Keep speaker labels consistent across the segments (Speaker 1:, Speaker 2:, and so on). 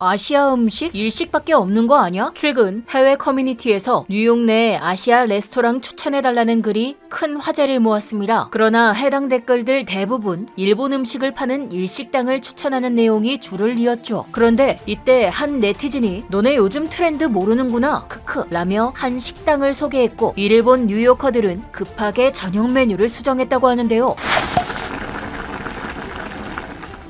Speaker 1: 아시아 음식? 일식밖에 없는 거 아냐? 최근 해외 커뮤니티에서 뉴욕 내 아시아 레스토랑 추천해달라는 글이 큰 화제를 모았습니다. 그러나 해당 댓글들 대부분 일본 음식을 파는 일식당을 추천하는 내용이 줄을 이었죠. 그런데 이때 한 네티즌이 너네 요즘 트렌드 모르는구나 크크 라며 한 식당을 소개했고 일본 뉴요커들은 급하게 저녁 메뉴를 수정했다고 하는데요.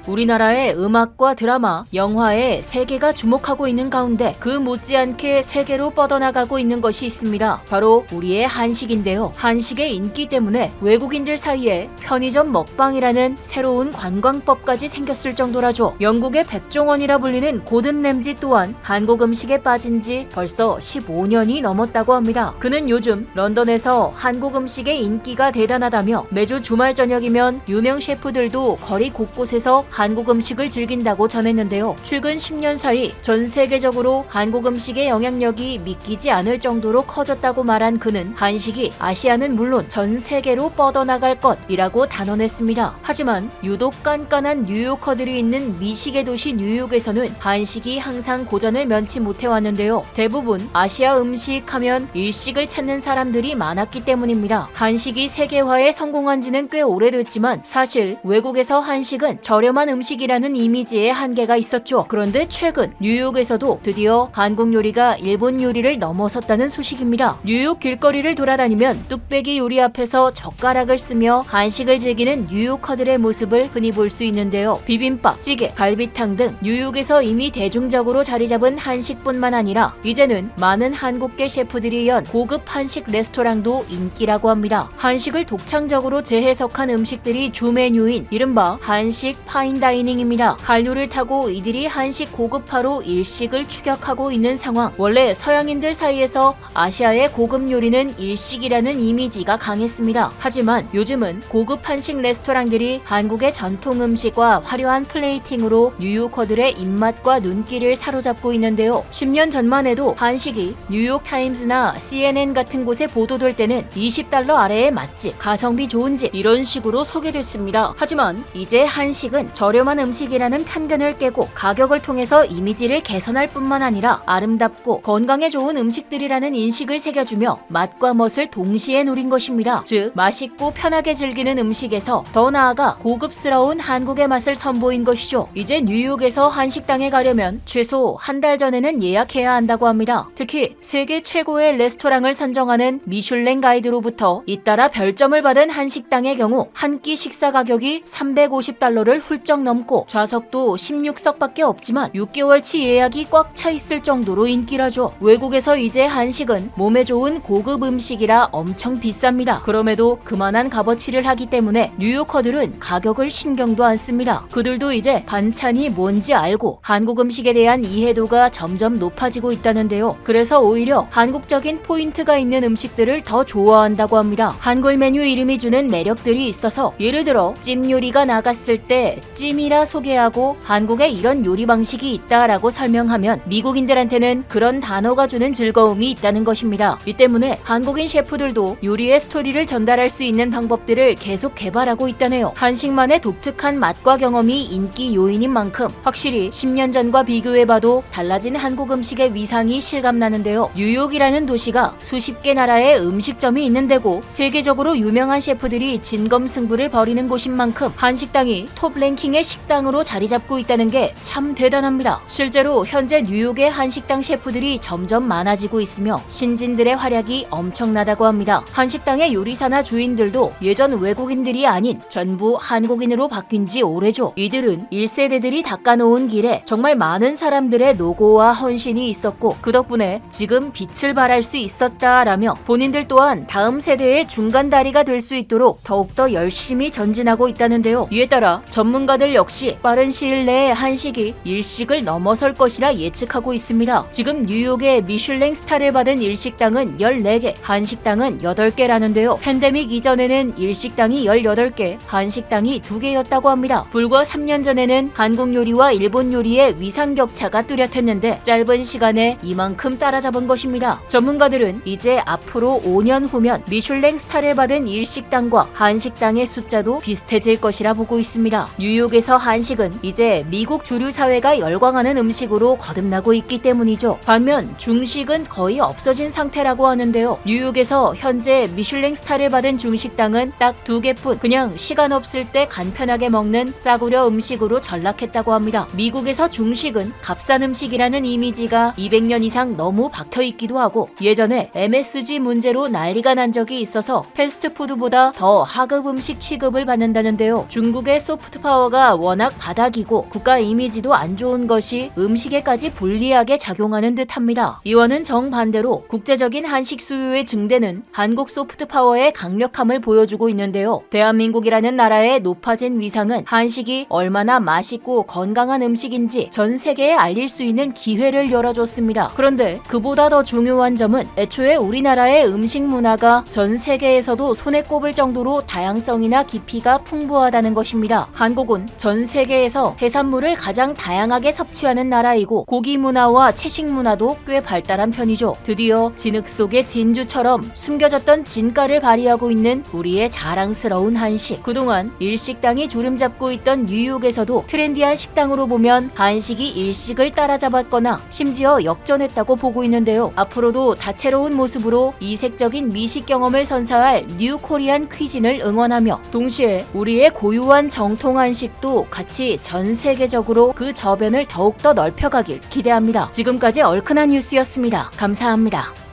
Speaker 1: 우리나라의 음악과 드라마, 영화에 세계가 주목하고 있는 가운데 그 못지않게 세계로 뻗어나가고 있는 것이 있습니다. 바로 우리의 한식인데요. 한식의 인기 때문에 외국인들 사이에 편의점 먹방이라는 새로운 관광법까지 생겼을 정도라죠. 영국의 백종원이라 불리는 고든 램지 또한 한국 음식에 빠진 지 벌써 15년이 넘었다고 합니다. 그는 요즘 런던에서 한국 음식의 인기가 대단하다며 매주 주말 저녁이면 유명 셰프들도 거리 곳곳에서 한국 음식을 즐긴다고 전했는데요. 최근 10년 사이 전 세계적으로 한국 음식의 영향력이 믿기지 않을 정도로 커졌다고 말한 그는 한식이 아시아는 물론 전 세계로 뻗어나갈 것이라고 단언했습니다. 하지만 유독 깐깐한 뉴요커들이 있는 미식의 도시 뉴욕에서는 한식이 항상 고전을 면치 못해왔는데요. 대부분 아시아 음식 하면 일식을 찾는 사람들이 많았기 때문입니다. 한식이 세계화에 성공한 지는 꽤 오래됐지만 사실 외국에서 한식은 저렴한 음식이라는 이미지에 한계가 있었죠. 그런데 최근 뉴욕에서도 드디어 한국 요리가 일본 요리를 넘어섰다는 소식입니다. 뉴욕 길거리를 돌아다니면 뚝배기 요리 앞에서 젓가락을 쓰며 한식을 즐기는 뉴요커들의 모습을 흔히 볼 수 있는데요. 비빔밥, 찌개, 갈비탕 등 뉴욕에서 이미 대중적으로 자리 잡은 한식뿐만 아니라 이제는 많은 한국계 셰프들이 연 고급 한식 레스토랑도 인기라고 합니다. 한식을 독창적으로 재해석한 음식들이 주 메뉴인 이른바 한식 파인다이닝입니다. 한류를 타고 이들이 한식 고급화로 일식을 추격하고 있는 상황. 원래 서양인들 사이에서 아시아의 고급 요리는 일식이라는 이미지가 강했습니다. 하지만 요즘은 고급 한식 레스토랑들이 한국의 전통 음식과 화려한 플레이팅으로 뉴요커들의 입맛과 눈길을 사로잡고 있는데요. 10년 전만 해도 한식이 뉴욕타임스나 CNN 같은 곳에 보도될 때는 $20 아래의 맛집, 가성비 좋은 집 이런 식으로 소개됐습니다. 하지만 이제 한식은 저렴한 음식이라는 편견을 깨고 가격을 통해서 이미지를 개선할 뿐만 아니라 아름답고 건강에 좋은 음식들이라는 인식을 새겨주며 맛과 멋을 동시에 노린 것입니다. 즉 맛있고 편하게 즐기는 음식에서 더 나아가 고급스러운 한국의 맛을 선보인 것이죠. 이제 뉴욕에서 한식당에 가려면 최소 한 달 전에는 예약해야 한다고 합니다. 특히 세계 최고의 레스토랑을 선정하는 미슐랭 가이드로부터 잇따라 별점을 받은 한식당의 경우 한 끼 식사 가격이 $350를 훌쩍 넘고 좌석도 16석밖에 없지만 6개월치 예약이 꽉 차 있을 정도로 인기라죠. 외국에서 이제 한식은 몸에 좋은 고급 음식이라 엄청 비쌉니다. 그럼에도 그만한 값어치를 하기 때문에 뉴요커들은 가격을 신경도 안 씁니다. 그들도 이제 반찬이 뭔지 알고 한국 음식에 대한 이해도가 점점 높아지고 있다는데요. 그래서 오히려 한국적인 포인트가 있는 음식들을 더 좋아한다고 합니다. 한글 메뉴 이름이 주는 매력들이 있어서 예를 들어 찜 요리가 나갔을 때 찜이라 소개하고 한국에 이런 요리 방식이 있다라고 설명하면 미국인들한테는 그런 단어가 주는 즐거움이 있다는 것입니다. 이 때문에 한국인 셰프들도 요리의 스토리를 전달할 수 있는 방법들을 계속 개발하고 있다네요. 한식만의 독특한 맛과 경험이 인기 요인인 만큼 확실히 10년 전과 비교해봐도 달라진 한국 음식의 위상이 실감나는데요. 뉴욕이라는 도시가 수십 개 나라의 음식점이 있는 데고 세계적으로 유명한 셰프들이 진검승부를 벌이는 곳인 만큼 한식당이 톱 랭킹의 식당으로 자리 잡고 있다는 게 참 대단합니다. 실제로 현재 뉴욕의 한식당 셰프들이 점점 많아지고 있으며 신진들의 활약이 엄청나다고 합니다. 한식당의 요리사나 주인들도 예전 외국인들이 아닌 전부 한국인으로 바뀐 지 오래죠. 이들은 1세대들이 닦아놓은 길에 정말 많은 사람들의 노고와 헌신이 있었고 그 덕분에 지금 빛을 발할 수 있었다라며 본인들 또한 다음 세대의 중간다리가 될 수 있도록 더욱더 열심히 전진하고 있다는데요. 이에 따라 전문가들 역시 빠른 시일 내에 한식이 일식을 넘어설 것이라 예측하고 있습니다. 지금 뉴욕의 미슐랭 스타를 받은 일식당은 14개, 한식당은 8개라는데요. 팬데믹 이전에는 일식당이 18개, 한식당이 2개였다고 합니다. 불과 3년 전에는 한국 요리와 일본 요리의 위상 격차가 뚜렷했는데 짧은 시간에 이만큼 따라잡은 것입니다. 전문가들은 이제 앞으로 5년 후면 미슐랭 스타를 받은 일식당과 한식당의 숫자도 비슷해질 것이라 보고 있습니다. 뉴욕 뉴욕에서 한식은 이제 미국 주류 사회가 열광하는 음식으로 거듭나고 있기 때문이죠. 반면 중식은 거의 없어진 상태라고 하는데요. 뉴욕에서 현재 미슐랭 스타를 받은 중식당은 딱 2개뿐. 그냥 시간 없을 때 간편하게 먹는 싸구려 음식으로 전락했다고 합니다. 미국에서 중식은 값싼 음식이라는 이미지가 200년 이상 너무 박혀있기도 하고, 예전에 MSG 문제로 난리가 난 적이 있어서 패스트푸드보다 더 하급 음식 취급을 받는다는데요. 중국의 소프트 파워가 워낙 바닥이고 국가 이미지도 안 좋은 것이 음식에까지 불리하게 작용하는 듯합니다. 이와는 정반대로 국제적인 한식 수요의 증대는 한국 소프트 파워의 강력함을 보여주고 있는데요. 대한민국이라는 나라의 높아진 위상은 한식이 얼마나 맛있고 건강한 음식인지 전 세계에 알릴 수 있는 기회를 열어줬습니다. 그런데 그보다 더 중요한 점은 애초에 우리나라의 음식 문화가 전 세계에서도 손에 꼽을 정도로 다양성이나 깊이가 풍부하다는 것입니다. 한국은 전 세계에서 해산물을 가장 다양하게 섭취하는 나라이고 고기 문화와 채식 문화도 꽤 발달한 편이죠. 드디어 진흙 속의 진주처럼 숨겨졌던 진가를 발휘하고 있는 우리의 자랑스러운 한식. 그동안 일식당이 주름잡고 있던 뉴욕에서도 트렌디한 식당으로 보면 한식이 일식을 따라잡았거나 심지어 역전했다고 보고 있는데요. 앞으로도 다채로운 모습으로 이색적인 미식 경험을 선사할 뉴 코리안 퀴진을 응원하며 동시에 우리의 고유한 정통 한식도 같이 전 세계적으로 그 저변을 더욱더 넓혀가길 기대합니다. 지금까지 얼큰한 뉴스였습니다. 감사합니다.